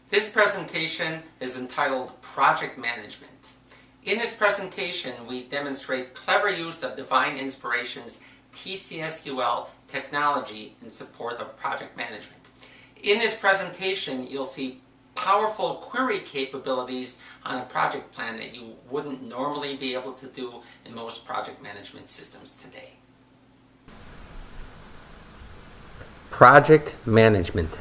This presentation is entitled Project Management. In this presentation, we demonstrate clever use of Divine Inspiration's TCSQL technology in support of project management. In this presentation, you'll see powerful query capabilities on a project plan that you wouldn't normally be able to do in most project management systems today. Project management.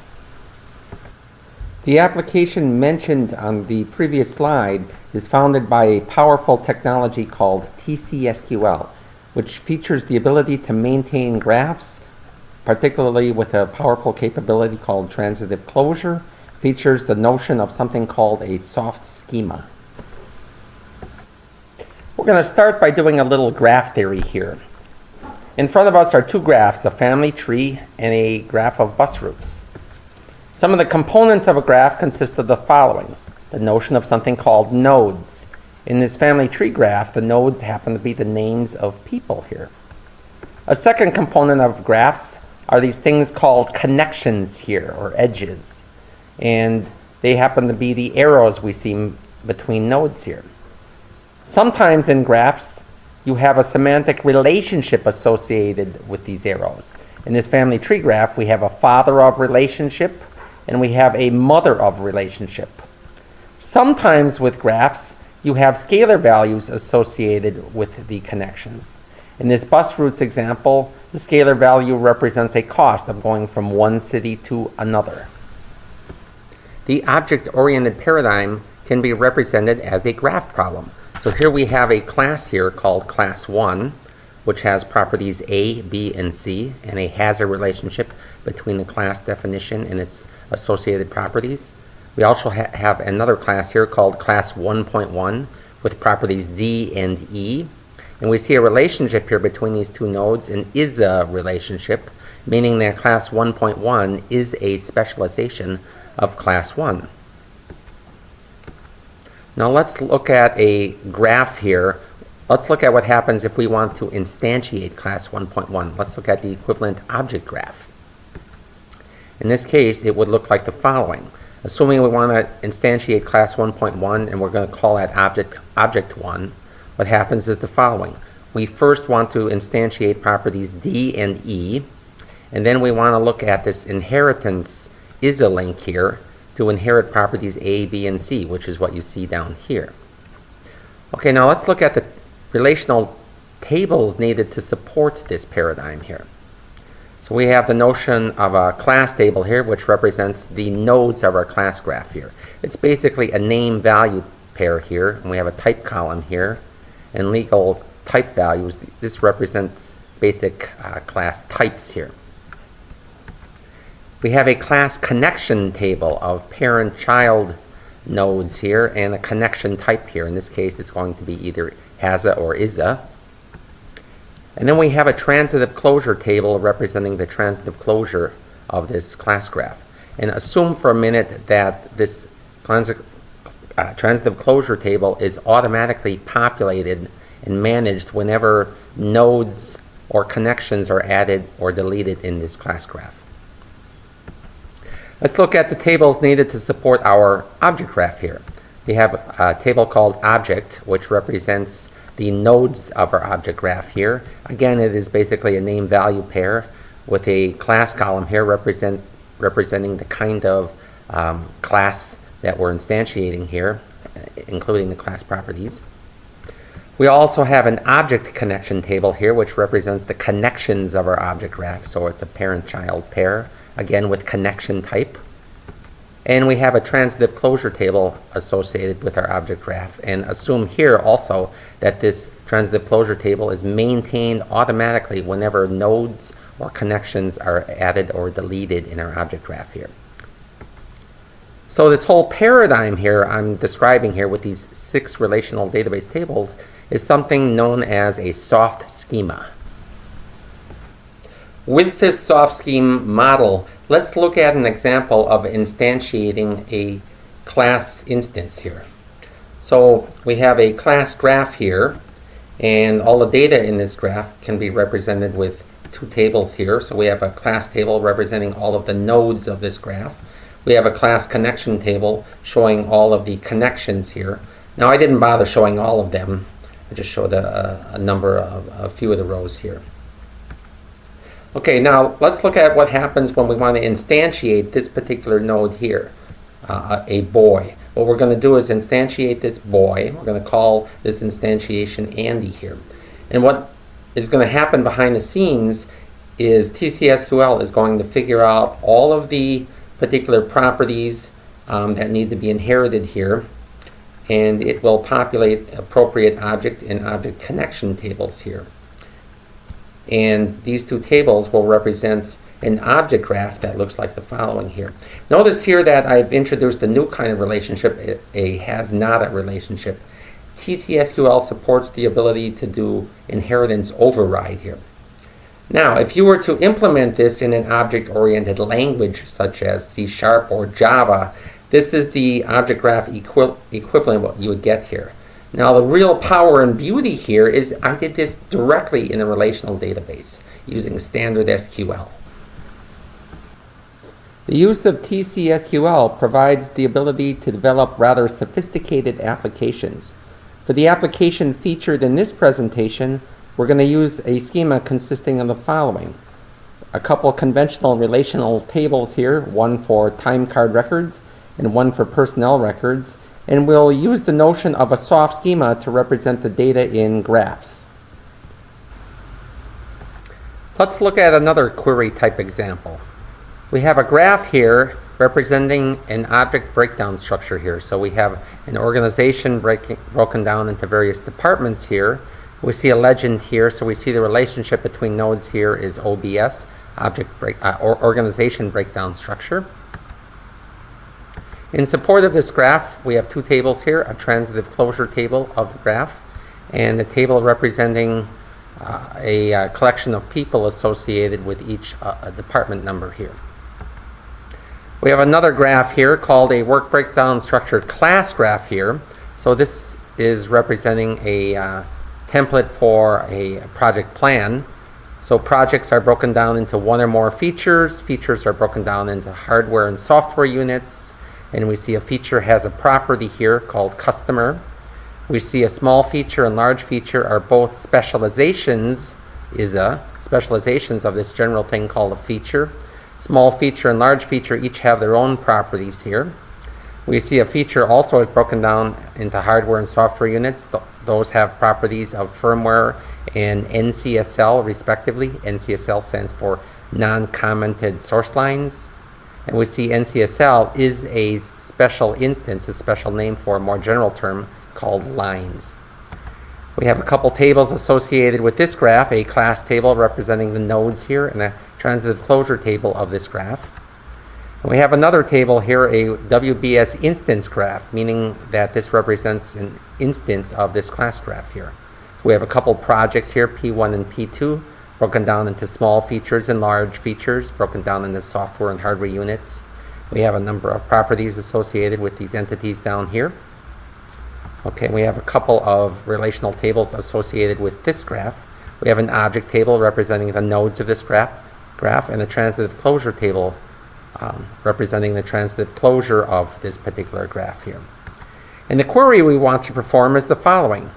The application mentioned on the previous slide is founded by a powerful technology called TCSQL, which features the ability to maintain graphs, particularly with a powerful capability called transitive closure, features the notion of something called a soft schema. We're going to start by doing a little graph theory here. In front of us are two graphs, a family tree and a graph of bus routes. Some of the components of a graph consist of the following: the notion of something called nodes. In this family tree graph, the nodes happen to be the names of people here. A second component of graphs are these things called connections here, or edges. And they happen to be the arrows we see between nodes here. Sometimes in graphs, you have a semantic relationship associated with these arrows. In this family tree graph, we have a father of relationship, and we have a mother of relationship. Sometimes with graphs, you have scalar values associated with the connections. In this bus routes example, the scalar value represents a cost of going from one city to another. The object-oriented paradigm can be represented as a graph problem. So here we have a class here called class 1, which has properties A, B, and C, and a hazard relationship between the class definition and its associated properties. We also have another class here called class 1.1 with properties D and E. And we see a relationship here between these two nodes, an is-a relationship, meaning that class 1.1 is a specialization of class 1. Now let's look at a graph here. Let's look at what happens if we want to instantiate class 1.1. Let's look at the equivalent object graph. In this case, it would look like the following. Assuming we want to instantiate class 1.1 and we're going to call that object 1, what happens is the following. We first want to instantiate properties D and E, and then we want to look at this inheritance is-a link here to inherit properties A, B, and C, which is what you see down here. Okay, now let's look at the relational tables needed to support this paradigm here. So we have the notion of a class table here, which represents the nodes of our class graph here. It's basically a name-value pair here, and we have a type column here, and legal type values. This represents basic class types here. We have a class connection table of parent-child nodes here, and a connection type here. In this case, it's going to be either has-a or is-a. And then we have a transitive closure table representing the transitive closure of this class graph. And assume for a minute that this transitive closure table is automatically populated and managed whenever nodes or connections are added or deleted in this class graph. Let's look at the tables needed to support our object graph here. We have a table called object, which represents the nodes of our object graph here. Again, it is basically a name-value pair with a class column here representing the kind of class that we're instantiating here, including the class properties. We also have an object connection table here, which represents the connections of our object graph. So it's a parent-child pair, again with connection type. And we have a transitive closure table associated with our object graph, and assume here also that this transitive closure table is maintained automatically whenever nodes or connections are added or deleted in our object graph here. So this whole paradigm here I'm describing here with these 6 relational database tables is something known as a soft schema. With this soft scheme model, let's look at an example of instantiating a class instance here. So we have a class graph here, and all the data in this graph can be represented with 2 tables here. So we have a class table representing all of the nodes of this graph. we have a class connection table showing all of the connections here. Now I didn't bother showing all of them. I just showed a few of the rows here. Okay, now let's look at what happens when we want to instantiate this particular node here, a boy. What we're going to do is instantiate this boy. We're going to call this instantiation Andy here. And what is going to happen behind the scenes is TCSQL is going to figure out all of the particular properties that need to be inherited here, and it will populate appropriate object and object connection tables here. And these two tables will represent an object graph that looks like the following here. Notice here that I've introduced a new kind of relationship, a has-not relationship. TCSQL supports the ability to do inheritance override here. Now, if you were to implement this in an object-oriented language such as C# or Java, this is the object graph equivalent of what you would get here. Now, the real power and beauty here is I did this directly in a relational database using standard SQL. The use of TCSQL provides the ability to develop rather sophisticated applications. For the application featured in this presentation, we're going to use a schema consisting of the following. A couple conventional relational tables here, one for time card records and one for personnel records, and we'll use the notion of a soft schema to represent the data in graphs. Let's look at another query type example. We have a graph here representing an object breakdown structure here. So we have an organization broken down into various departments here. We see a legend here, so we see the relationship between nodes here is OBS, organization breakdown structure. In support of this graph, we have two tables here, a transitive closure table of the graph and a table representing a collection of people associated with each department number here. We have another graph here called a work breakdown structured class graph here. So this is representing a template for a project plan. So projects are broken down into one or more features. Features are broken down into hardware and software units. And we see a feature has a property here called customer. We see a small feature and large feature are both specializations of this general thing called a feature. Small feature and large feature each have their own properties here. We see a feature also is broken down into hardware and software units. Those have properties of firmware and NCSL respectively. NCSL stands for non-commented source lines. And we see NCSL is a special instance, a special name for a more general term called lines. We have a couple tables associated with this graph, a class table representing the nodes here and a transitive closure table of this graph. And we have another table here, a WBS instance graph, meaning that this represents an instance of this class graph here. We have a couple projects here, P1 and P2, broken down into small features and large features, broken down into software and hardware units. We have a number of properties associated with these entities down here. Okay, we have a couple of relational tables associated with this graph. We have an object table representing the nodes of this graph and a transitive closure table representing the transitive closure of this particular graph here. And the query we want to perform is the following.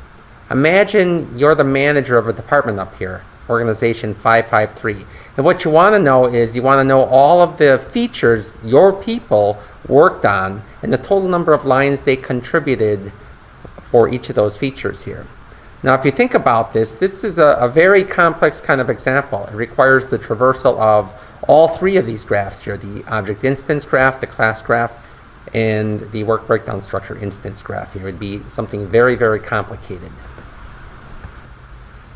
Imagine you're the manager of a department up here, organization 553. And what you want to know is you want to know all of the features your people worked on and the total number of lines they contributed for each of those features here. Now, if you think about this, this is a very complex kind of example. It requires the traversal of all three of these graphs here, the object instance graph, the class graph, and the work breakdown structure instance graph here. It would be something very, very complicated.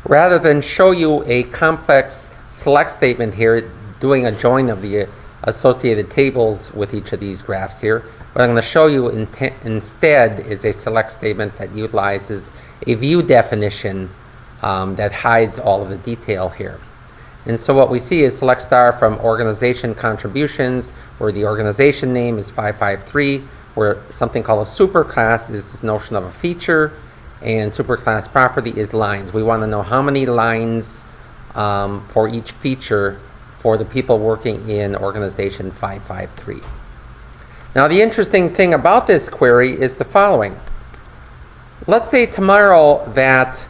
Rather than show you a complex select statement here, doing a join of the associated tables with each of these graphs here, what I'm going to show you instead is a select statement that utilizes a view definition that hides all of the detail here. And so what we see is select star from organization contributions, where the organization name is 553, where something called a superclass is this notion of a feature, and superclass property is lines. We want to know how many lines for each feature for the people working in organization 553. Now, the interesting thing about this query is the following. Let's say tomorrow that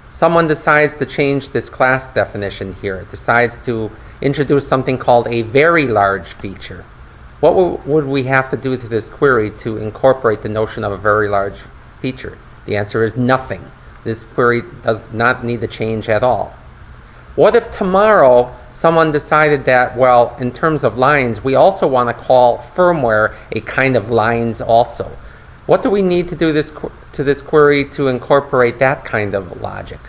someone decides to change this class definition here, decides to introduce something called a very large feature. What would we have to do to this query to incorporate the notion of a very large feature? The answer is nothing. This query does not need to change at all. What if tomorrow someone decided that, well, in terms of lines, we also want to call firmware a kind of lines also? What do we need to do to this query to incorporate that kind of logic?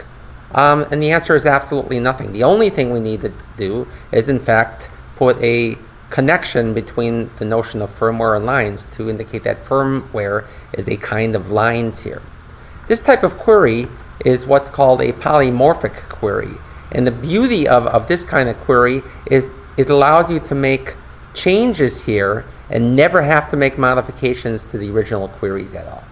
And the answer is absolutely nothing. The only thing we need to do is, in fact, put a connection between the notion of firmware and lines to indicate that firmware is a kind of lines here. This type of query is what's called a polymorphic query. And the beauty of this kind of query is it allows you to make changes here and never have to make modifications to the original queries at all.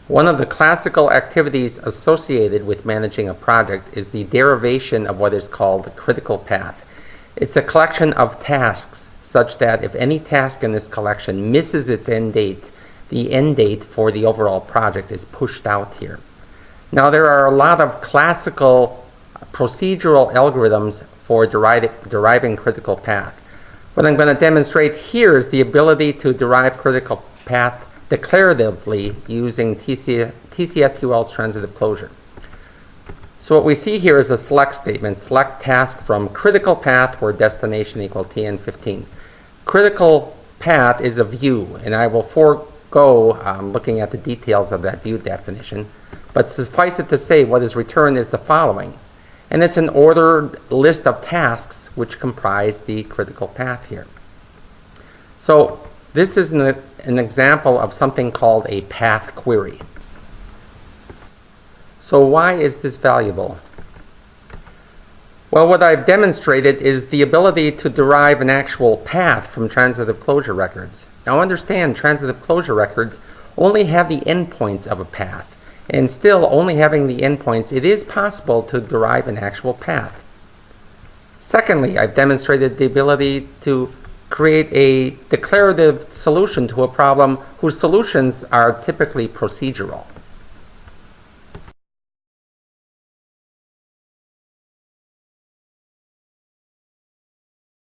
One of the classical activities associated with managing a project is the derivation of what is called the critical path. It's a collection of tasks such that if any task in this collection misses its end date, the end date for the overall project is pushed out here. Now, there are a lot of classical procedural algorithms for deriving critical path. What I'm going to demonstrate here is the ability to derive critical path declaratively using TCSQL's transitive closure. So what we see here is a select statement, select task from critical path where destination equal TN15. Critical path is a view, and I will forego looking at the details of that view definition, but suffice it to say what is returned is the following. And it's an ordered list of tasks which comprise the critical path here. So this is an example of something called a path query. So why is this valuable? Well, what I've demonstrated is the ability to derive an actual path from transitive closure records. Now understand, transitive closure records only have the endpoints of a path. And still, only having the endpoints, it is possible to derive an actual path. Secondly, I've demonstrated the ability to create a declarative solution to a problem whose solutions are typically procedural.